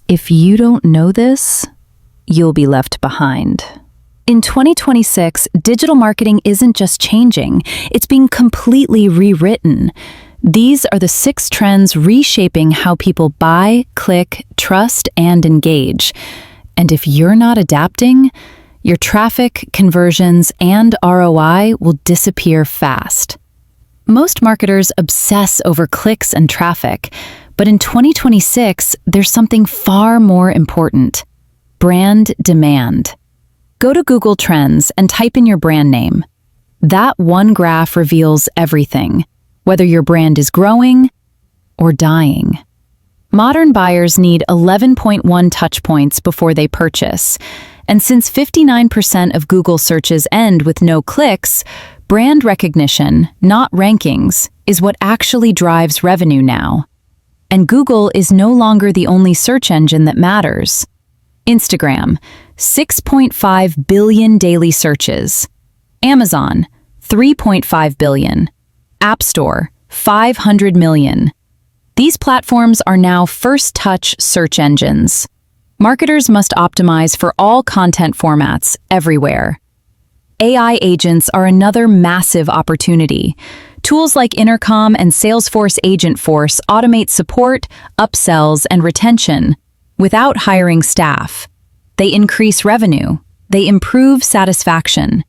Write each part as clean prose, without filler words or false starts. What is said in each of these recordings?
If you don't know this, you'll be left behind. In 2026, digital marketing isn't just changing, it's being completely rewritten. These are the 6 trends reshaping how people buy, click, trust, and engage. And if you're not adapting, your traffic, conversions, and ROI will disappear fast. Most marketers obsess over clicks and traffic, but in 2026, there's something far more important: brand demand. Go to Google Trends and type in your brand name. That one graph reveals everything, whether your brand is growing or dying. Modern buyers need 11.1 touchpoints before they purchase, and since 59% of Google searches end with no clicks, brand recognition, not rankings, is what actually drives revenue now. And Google is no longer the only search engine that matters. Instagram, 6.5 billion daily searches. Amazon, 3.5 billion. App Store, 500 million. These platforms are now first-touch search engines. Marketers must optimize for all content formats, everywhere. AI agents are another massive opportunity. Tools like Intercom and Salesforce Agentforce automate support, upsells, and retention without hiring staff. They increase revenue. They improve satisfaction.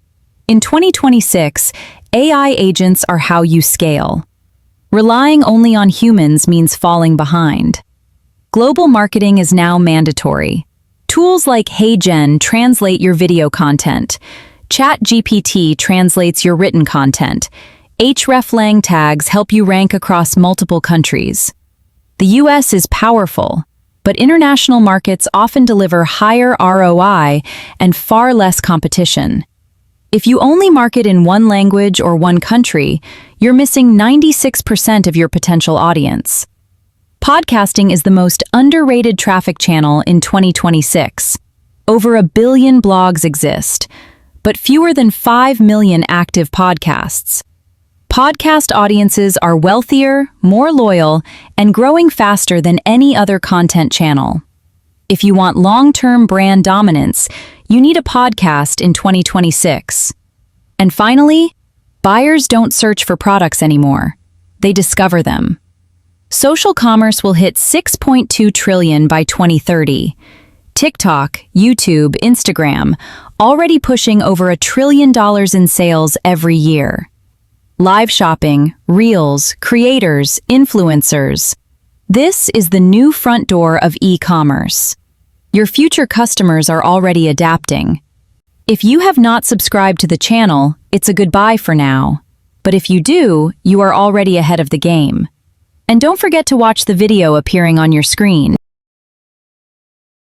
In 2026, AI agents are how you scale. Relying only on humans means falling behind. Global marketing is now mandatory. Tools like HeyGen translate your video content. ChatGPT translates your written content. Hreflang tags help you rank across multiple countries. The US is powerful, but international markets often deliver higher ROI and far less competition. If you only market in one language or one country, you're missing 96% of your potential audience. Podcasting is the most underrated traffic channel in 2026. Over 1 billion blogs exist, but fewer than 5 million active podcasts. Podcast audiences are wealthier, more loyal, and growing faster than any other content channel. If you want long-term brand dominance, you need a podcast in 2026. And finally, buyers don't search for products anymore. They discover them. Social commerce will hit 6.2 trillion by 2030. TikTok, YouTube, Instagram, already pushing over $1 trillion in sales every year. Live shopping, reels, creators, influencers. This is the new front door of e-commerce. Your future customers are already adapting. If you have not subscribed to the channel, it's a goodbye for now. But if you do, you are already ahead of the game. And don't forget to watch the video appearing on your screen.